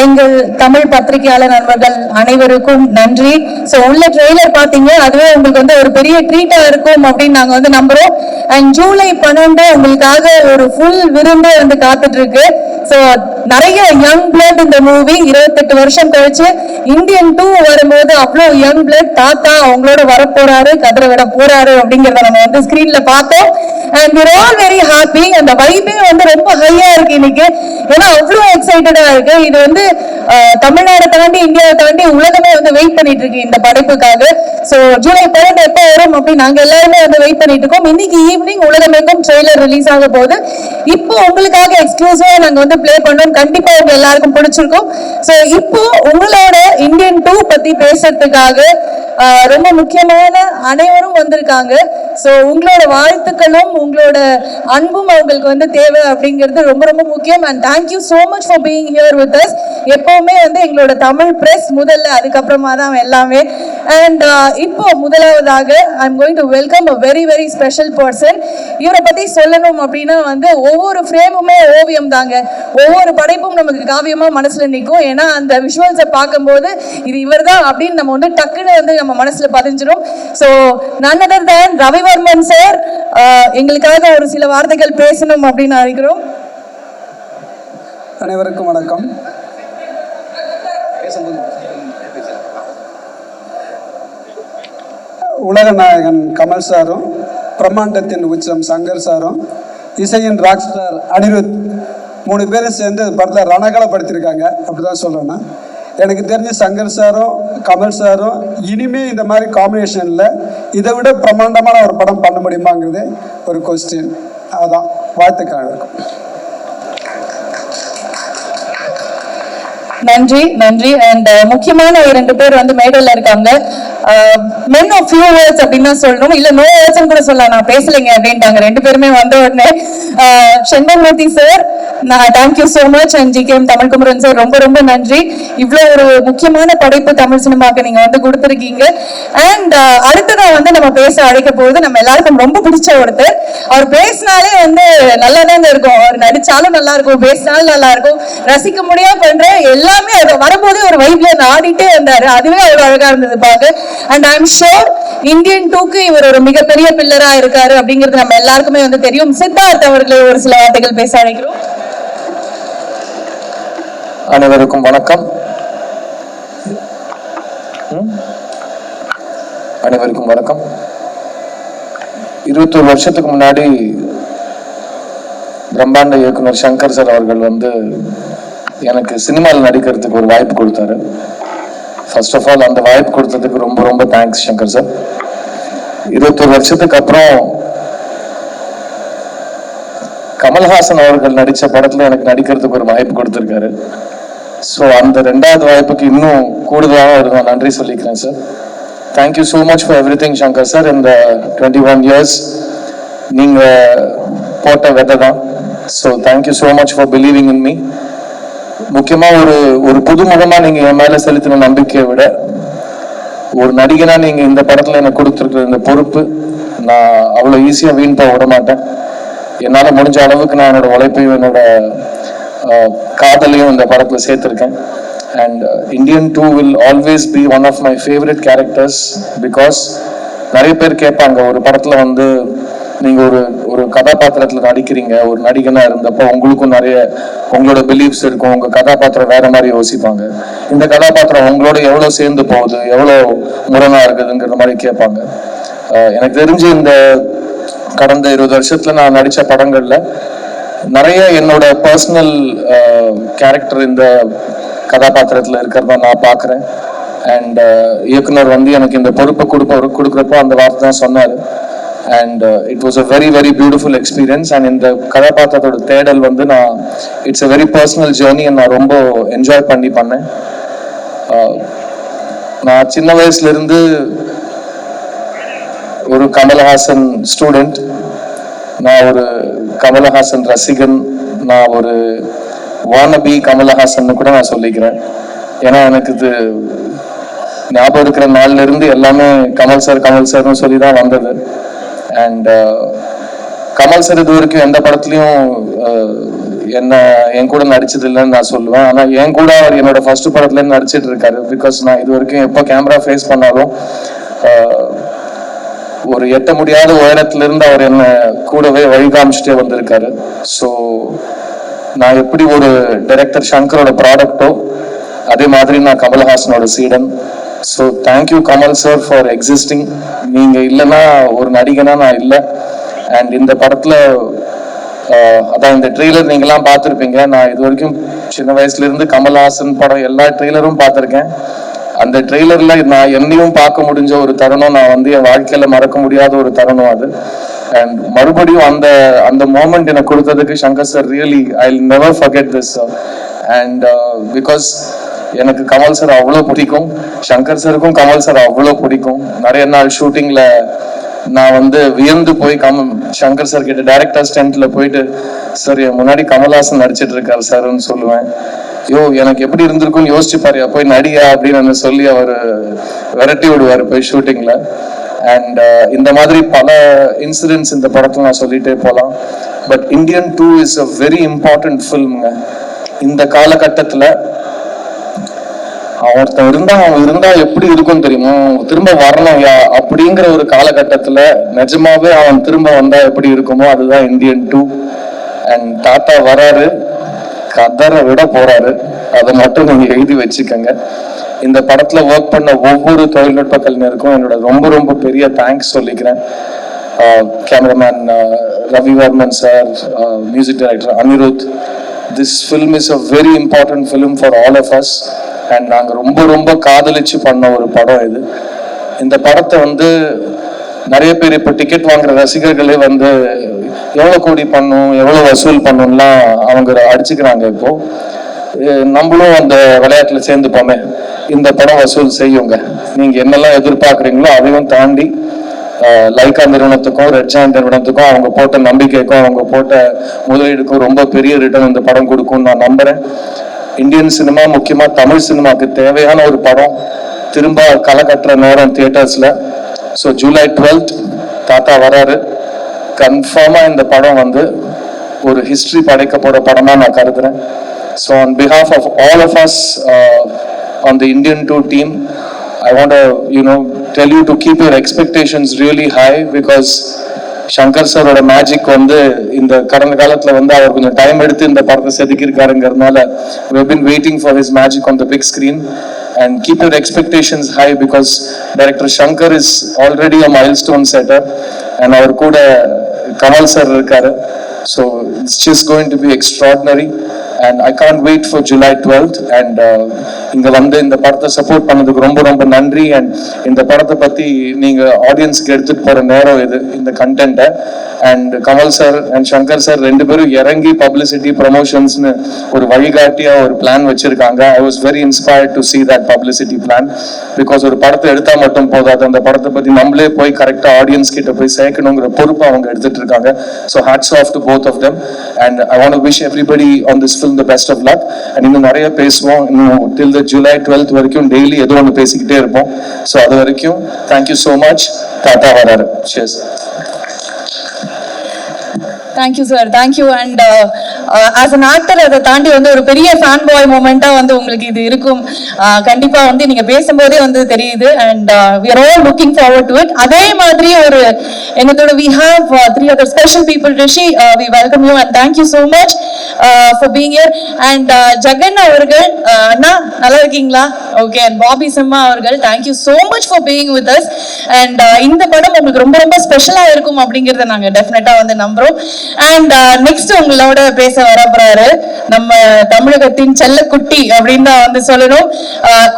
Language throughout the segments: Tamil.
எங்கள் தமிழ் பத்திரிகையாளர் நண்பர்கள் அனைவருக்கும் நன்றி. ஸோ உள்ள ட்ரெய்லர் பார்த்தீங்க, அதுவே உங்களுக்கு வந்து ஒரு பெரிய ட்ரீட்டா இருக்கும் அப்படின்னு நாங்கள் வந்து நம்புறோம். அண்ட் ஜூலை 12 உங்களுக்காக ஒரு ஃபுல் விருந்து வந்து காத்துட்டு இருக்கு. ஸோ நிறைய யங் பிளட் இந்த மூவி 28 வருஷம் கழிச்சு இந்தியன் 2 வரும்போது அவ்வளோ யங் பிளட் தாத்தா அவங்களோட வரப்போறாரு, கதிரை விட போறாரு அப்படிங்கிறத நம்ம வந்து ஸ்கிரீன்ல பார்த்தோம். And we're all very happy. அந்த வைபே வந்து ரொம்ப ஹையா இருக்கு இன்னைக்கு, ஏன்னா அவ்வளோ எக்ஸைட்டடா இருக்கு. இது வந்து தமிழ்நாடு தாண்டி இந்தியாவை தாண்டி உலகமே வந்து வெயிட் பண்ணிட்டு இருக்கு இந்த படைப்புக்காக. ஸோ ஜூலை 12 எப்போ வரும் அப்படின்னு நாங்க எல்லாருமே வந்து வெயிட் பண்ணிட்டு இருக்கோம். இன்னைக்கு ஈவினிங் உலகமெங்கும் ட்ரெய்லர் ரிலீஸ் ஆக போகுது. இப்போ உங்களுக்காக எக்ஸ்க்ளூசிவா நாங்க வந்து பிளே பண்ணோம். கண்டிப்பா உங்க எல்லாருக்கும் பிடிச்சிருக்கும். ஸோ இப்போ உங்களோட இந்தியன் 2 பத்தி பேசுறதுக்காக ரொம்ப முக்கியமான அனைவரும் வந்திருக்காங்க. ஸோ உங்களோட வாழ்த்துக்களும் உங்களோட அன்பும் அவங்களுக்கு வந்து தேவை அப்படிங்கிறது ரொம்ப ரொம்ப முக்கியம். And thank you so much for being here with us. எப்பவுமே வந்து எங்களோட தமிழ் பிரஸ் முதல்ல, அதுக்கப்புறமா தான் எல்லாமே. அண்ட் இப்போ முதலாவதாக I am going to welcome a very very special person. இவரை பத்தி சொல்லணும் அப்படின்னா வந்து ஒவ்வொரு ஃப்ரேமுமே ஓவியம் தாங்க. ஒவ்வொரு படைப்பும் நமக்கு காவியமா மனசுல நிற்கும். ஏன்னா அந்த விஷுவல்ஸை பார்க்கும்போது இது இவர் தான் அப்படின்னு நம்ம வந்து டக்குன்னு வந்து நம்ம மனசுல பதிஞ்சிடும். So none other than Ravivarman sir எங்களுக்காக ஒரு சில வார்த்தைகள் பேசணும் அப்படின்னு நினைக்கிறோம். அனைவருக்கும் வணக்கம். உலக நாயகன் கமல் சாரும், பிரம்மாண்டத்தின் உச்சம் சங்கர் சாரும், இசையின் ராக் ஸ்டார் அனிருத் 3 பேரும் சேர்ந்து படத்தில் ரணகலப்படுத்தியிருக்காங்க. அப்படிதான் சொல்லணும். எனக்கு தெரிஞ்ச சங்கர் சாரும் கமல் சாரும் இனிமே இந்த மாதிரி காம்பினேஷனில் இதை விட பிரம்மாண்டமான ஒரு படம் பண்ண முடியுமாங்கிறது ஒரு கொஸ்டின். அதான் வாழ்த்துக்கள். நன்றி நன்றி. அண்ட் முக்கியமான 2 பேர் வந்து மேடையில் இருக்காங்க. men of few words அப்படின்னு தான் சொல்லணும், இல்ல நோ வேர்ட்ஸ் கூட சொல்லலாம். நான் பேசலைங்க அப்படின்ட்டாங்க 2 பேருமே வந்த உடனே. Shenbagamoorthy sir thank you so much. And GKM Tamilkumaran sir ரொம்ப ரொம்ப நன்றி. இவ்வளோ ஒரு முக்கியமான படைப்பு தமிழ் சினிமாவுக்கு நீங்க வந்து கொடுத்துருக்கீங்க. அண்ட் அடுத்ததான் வந்து நம்ம பேச அழைக்க போகுது நம்ம எல்லாருக்கும் ரொம்ப பிடிச்ச ஒருத்தர். அவர் பேசினாலே வந்து நல்லா தாங்க இருக்கும். அவர் நடிச்சாலும் நல்லா இருக்கும், பேசினாலும் நல்லா இருக்கும். ரசிக்க முடியாம பண்ற எல்லாமே அவர் வரும்போது ஒரு வைப்ல ஆடிட்டே இருந்தாரு. அதுவே அவ்வளவு அழகா இருந்தது பார்க்க. And I am sure Indian 2க்கு இவர் ஒரு மிகப்பெரிய பில்லரா இருக்காரு அப்படிங்கிறது நம்ம எல்லாருக்குமே வந்து தெரியும். சித்தார்த் அவர்களை ஒரு சில வார்த்தைகள் பேச அழைக்கிறோம். அனைவருக்கும் வணக்கம். அனைவருக்கும் வணக்கம். 21 வருஷத்துக்கு முன்னாடி பிரம்மாண்ட இயக்குனர் சங்கர் சார் அவர்கள் வந்து எனக்கு சினிமாவில் நடிக்கிறதுக்கு ஒரு வாய்ப்பு கொடுத்தாரு. ஃபர்ஸ்ட் ஆஃப் ஆல் அந்த வாய்ப்பு கொடுத்ததுக்கு ரொம்ப ரொம்ப தேங்க்ஸ் சங்கர் சார். 21 வருஷத்துக்கு அப்புறம் கமல்ஹாசன் அவர்கள் நடித்த படத்தில் எனக்கு நடிக்கிறதுக்கு ஒரு வாய்ப்பு கொடுத்துருக்காரு. ஸோ அந்த 2வது வாய்ப்புக்கு இன்னும் கூடுதலாக ஒரு நன்றி சொல்லிக்கிறேன் sir. Thank you so much for every thing Shankar sir. இந்த 21 இயர்ஸ் நீங்கள் போட்ட விதை தான். So thank you so much for believing in me. முக்கியமாக ஒரு புதுமுகமாக நீங்கள் என் மேலே செலுத்தின நம்பிக்கையை விட ஒரு நடிகனாக நீங்கள் இந்த படத்தில் எனக்கு கொடுத்துருக்குற இந்த பொறுப்பு நான் அவ்வளோ ஈஸியாக வீண் போக விட மாட்டேன். என்னால் முடிஞ்ச அளவுக்கு நான் என்னோட உழைப்பையும் என்னோட காதலையும் இந்த படத்தில் சேர்த்துருக்கேன். And Indian 2 will always be one of my favourite characters. Because நிறைய பேர் கேட்பாங்க, ஒரு படத்தில் வந்து நீங்கள் ஒரு கதாபாத்திரத்தில் நடிக்கிறீங்க, ஒரு நடிகனாக இருந்தப்போ உங்களுக்கும் நிறைய உங்களோட பிலீஃப்ஸ் இருக்கும், உங்கள் கதாபாத்திரம் வேற மாதிரி யோசிப்பாங்க, இந்த கதாபாத்திரம் உங்களோட எவ்வளோ சேர்ந்து போகுது, எவ்வளோ முரணாக இருக்குதுங்கிற மாதிரி கேட்பாங்க. எனக்கு தெரிஞ்சு இந்த கடந்த 20 வருஷத்துல நான் நடித்த படங்கள்ல நிறைய என்னோட பர்சனல் கேரக்டர் இந்த கதாபாத்திரத்தில் இருக்கிறதா நான் பார்க்குறேன். அண்ட் இயக்குனர் வந்து எனக்கு இந்த பொறுப்பை கொடுக்குறப்போ அந்த வார்த்தை தான் சொன்னார். And it was a very very beautiful experience. And இந்த கதாபாத்திரத்தோட தேடல் வந்து it's a very personal journey. நான் ரொம்ப என்ஜாய் பண்ணேன். நான் சின்ன வயசுலேருந்து ஒரு கமல்ஹாசன் ஸ்டூடெண்ட், நான் ஒரு கமல்ஹாசன் ரசிகன், நான் ஒரு வானபி கமல்ஹாசன் கூட நான் சொல்லிக்கிறேன். ஏன்னா எனக்கு இது ஞாபகம் இருக்கிற நாள்ல இருந்து எல்லாமே கமல் சார்னு சொல்லி தான் வந்தது. அண்ட் கமல் சார் இது வரைக்கும் எந்த படத்துலையும் என்ன என் கூட நடிச்சது இல்லைன்னு நான் சொல்லுவேன். ஆனால் என் கூட அவர் என்னோட ஃபர்ஸ்ட் படத்துல நடிச்சிட்டு இருக்காரு. பிகாஸ் நான் இது வரைக்கும் எப்போ கேமரா ஃபேஸ் பண்ணாலும் ஒரு எட்ட முடியாத உயரத்திலிருந்து அவர் என்னை கூடவே வழிகாமிச்சுட்டே வந்திருக்காரு. ஸோ நான் எப்படி ஒரு டைரக்டர் சங்கரோட ப்ராடக்டோ அதே மாதிரி நான் கமல்ஹாசனோட சீடன். So thank you Kamal sir for existing. நீங்கள் இல்லைன்னா ஒரு நடிகனா நான் இல்லை. அண்ட் இந்த படத்தில் அதான் இந்த ட்ரெய்லர் நீங்களாம் பார்த்துருப்பீங்க. நான் இது வரைக்கும் சின்ன வயசுலேருந்து கமல்ஹாசன் படம் எல்லா ட்ரெய்லரும் பார்த்துருக்கேன். அந்த ட்ரெய்லர்ல நான் என்னையும் பார்க்க முடிஞ்ச ஒரு தருணம், நான் வந்து என் வாழ்க்கையில மறக்க முடியாத ஒரு தருணம் அது. அண்ட் மறுபடியும் அந்த அந்த மோமெண்ட் எனக்கு கொடுத்ததுக்கு Shankar sir really I will never forget this. And because எனக்கு கமல் சார் அவ்வளோ பிடிக்கும், சங்கர் சாருக்கும் கமல் சார் அவ்வளோ பிடிக்கும். நிறைய நாள் ஷூட்டிங்ல நான் வந்து வியந்து போய் சங்கர் சார் கிட்ட டைரக்டர் ஸ்டென்ட்ல போயிட்டு, சார் என் முன்னாடி கமல்ஹாசன் நடிச்சிட்டு இருக்காரு சார்ன்னு சொல்லுவேன். யோ எனக்கு எப்படி இருந்திருக்கும்னு யோசிச்சு பாரியா, போய் நடிகா அப்படின்னு சொல்லி அவர் விரட்டி விடுவார் போய் ஷூட்டிங்ல. அண்ட் இந்த மாதிரி பல இன்சிடென்ட்ஸ் இந்த படத்துல நான் சொல்லிட்டே போகலாம். But Indian 2 is a very important ஃபில்ம்ங்க. இந்த காலகட்டத்துல அவன் இருந்தா எப்படி இருக்கும் தெரியுமா, திரும்ப வரணும் அப்படிங்கிற ஒரு காலகட்டத்துல நிஜமாவே அவன் திரும்ப வந்தா எப்படி இருக்குமோ அதுதான் இந்தியன் 2. அண்ட் தாத்தா வராரு, கதரை விட போறாரு, அதை மட்டும் நீங்க எழுதி வச்சுக்கோங்க. இந்த படத்துல ஒர்க் பண்ண ஒவ்வொரு தொழில்நுட்ப கலைஞருக்கும் என்னோட ரொம்ப ரொம்ப பெரிய தேங்க்ஸ் சொல்லிக்கிறேன். Cameraman Ravivarman sir, music director Anirudh. This film is a very important film for all of us. And நாங்க ரொம்ப ரொம்ப காதலிச்சு பண்ண ஒரு படம் இது. இந்த படத்தை வந்து நிறைய பேர் இப்போ டிக்கெட் வாங்குற ரசிகர்களே வந்து எவ்வளோ கோடி பண்ணும், எவ்வளோ வசூல் பண்ணும்லாம் அவங்க அடிச்சுக்கிறாங்க. இப்போ நம்மளும் அந்த விளையாட்டுல சேர்ந்துப்போமே. இந்த படம் வசூல் செய்யுங்க. நீங்க என்னெல்லாம் எதிர்பார்க்குறீங்களோ அதையும் தாண்டி லைக்கா நிறுவனத்துக்கும் ரெட் ஜாயிண்ட் நிறுவனத்துக்கும் அவங்க போட்ட நம்பிக்கைக்கும் அவங்க போட்ட முதலீடுக்கும் ரொம்ப பெரிய ரிட்டர்ன் இந்த படம் கொடுக்கும்னு நான் நம்புறேன். இந்தியன் சினிமா, முக்கியமா தமிழ் சினிமாவுக்கு தேவையான ஒரு படம் திரும்ப களை கட்டுற நேரம் தியேட்டர்ஸ்ல. ஸோ ஜூலை 12th தாத்தா வராரு. கன்ஃபார்மா இந்த படம் வந்து ஒரு ஹிஸ்டரி படைக்க போற படமா நான் கருதுறேன். So on behalf of all of us on the Indian 2 team, I want to, tell you to keep your expectations really high because Shankar சாரோட மேஜிக் வந்து இந்த கடந்த காலத்துல வந்து அவர் கொஞ்சம் டைம் எடுத்து இந்த படத்தை செதுக்கியிருக்காருங்கிறதுனால we have been waiting for his magic on the big screen. And keep your expectations high because director Shankar is already a milestone setter and அவர் கூட கமல் சார் இருக்காரு. So it's just going to be extraordinary and I can't wait for July 12th. And இங்க வந்து இந்த படத்தை சப்போர்ட் பண்ணதுக்கு ரொம்ப ரொம்ப நன்றி. அண்ட் இந்த படத்தை பத்தி நீங்க ஆடியன்ஸ்க்கு எடுத்துட்டு போற நேரம் இது, இந்த கண்டென்ட்டை. And Kamal sir and Shankar sir ரெண்டு பேரும் இறங்கி பப்ளிசிட்டி ப்ரமோஷன்ஸ்னு ஒரு வழிகாட்டியா ஒரு பிளான் வச்சிருக்காங்க. I was very inspired to see that publicity plan because ஒரு படத்தை எடுத்தா மட்டும் போதாது, அந்த படத்தை பத்தி நம்மளே போய் கரெக்டா ஆடியன்ஸ் கிட்ட போய் சேர்க்கணுங்கிற பொறுப்பை அவங்க எடுத்துட்டு இருக்காங்க. So hats off to both of them and I want to wish everybody on this film the best of luck. and இன்னும் நிறைய பேசுவோம். இன்னும் till the July 12th வரைக்கும் டெய்லி ஏதோ ஒன்று பேசிக்கிட்டே இருப்போம். ஸோ அது வரைக்கும் தேங்க்யூ ஸோ மச். தாத்தா வராரு. Cheers. Thank you sir, thank you. And as an actor அதை தாண்டி வந்து ஒரு பெரிய ஃபேன் பாய் மூமெண்டா வந்து உங்களுக்கு இது இருக்கும். கண்டிப்பா வந்து நீங்க பேசும்போதே வந்து தெரியுது. And we are all looking forward to it. அதே மாதிரி ஒரு என்னத்தோட we have 3 other special people. Rishi, we welcome you and thank you so much for being here. And Jagan அவர்கள், அண்ணா நல்லா இருக்கீங்களா? ஓகே. அண்ட் பாபி சிம்மா அவர்கள், thank you so much for being with us. And இந்த படம் உங்களுக்கு ரொம்ப ரொம்ப ஸ்பெஷலா இருக்கும் அப்படிங்கறத நாங்க டெஃபினட்டா வந்து நம்புறோம். அண்ட் நெக்ஸ்ட் உங்களோட பேச வரப்போறாரு நம்ம தமிழகத்தின் செல்லக்குட்டி அப்படின்னு தான் வந்து சொல்லணும்.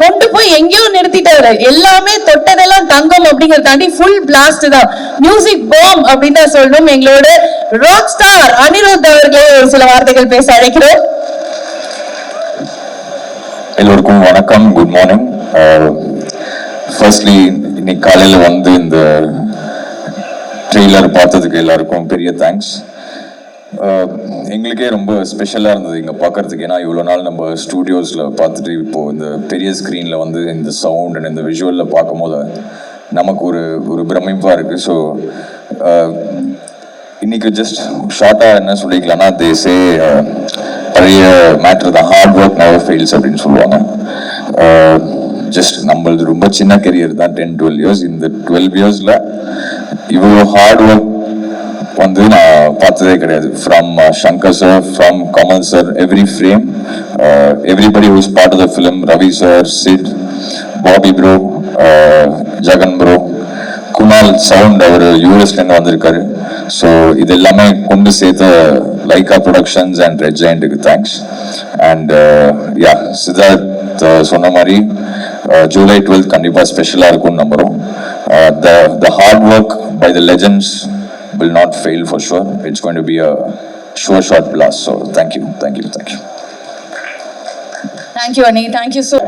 கொண்டு போய் எங்கேயோ நிறுத்திட்டாரு. எல்லாமே தொட்டதெல்லாம் தங்கம் அப்படிங்கறத தாண்டி ஃபுல் பிளாஸ்ட் தான், மியூசிக் பாம் அப்படின்னு தான் சொல்லணும். எங்களோட ராக் ஸ்டார் அனிருத் அவர்களே ஒரு சில வார்த்தைகள் பேச அழைக்கிறோம். எல்லோருக்கும் வணக்கம், குட் மார்னிங். ஃபர்ஸ்ட்லி இன்னைக்கு காலையில் வந்து இந்த ட்ரெய்லர் பார்த்ததுக்கு எல்லாருக்கும் பெரிய தேங்க்ஸ். எங்களுக்கே ரொம்ப ஸ்பெஷலாக இருந்தது இங்கே பார்க்குறதுக்கு. ஏன்னா இவ்வளோ நாள் நம்ம ஸ்டூடியோஸில் பார்த்துட்டு இப்போது இந்த பெரிய ஸ்க்ரீனில் வந்து இந்த சவுண்ட் அண்ட் இந்த விஷுவலில் பார்க்கும் போது நமக்கு ஒரு பிரமிப்பாக இருக்குது. ஸோ இன்னைக்கு ஜஸ்ட் ஷார்ட்டாக என்ன சொல்லிக்கலாம்னா, தே சே பழைய மேட்ரு தான், ஹார்ட் ஒர்க் நெவர் ஃபெயில்ஸ் அப்படின்னு சொல்லுவாங்க. ஜஸ்ட் நம்மளது ரொம்ப சின்ன கெரியர் தான், 10-12 இயர்ஸ். இந்த 12 இயர்ஸில் இவ்வளோ ஹார்ட் ஒர்க் வந்து நான் பார்த்ததே கிடையாது. From Shankar sir, from Kamal sir, every frame, everybody who's part of the film, Ravi sir, Sid, Bobby bro, Jagan bro, Kunal sound, அவர் யூஎஸ்லேருந்து வந்திருக்காரு. ஸோ இது எல்லாமே கொண்டு சேர்த்த லைகா ப்ரொடக்ஷன்ஸ் அண்ட் ரெட் ஜெயண்ட்டுக்கு தேங்க்ஸ். அண்ட் யா, சித்தார்த் சொன்ன மாதிரி ஜூலை 12th கண்டிப்பாக ஸ்பெஷலாக இருக்கும்னு நம்புகிறோம். The hard work by the legends will not fail for sure. It's going to be a sure shot blast. So thank you. Thank you, Ani. Thank you so.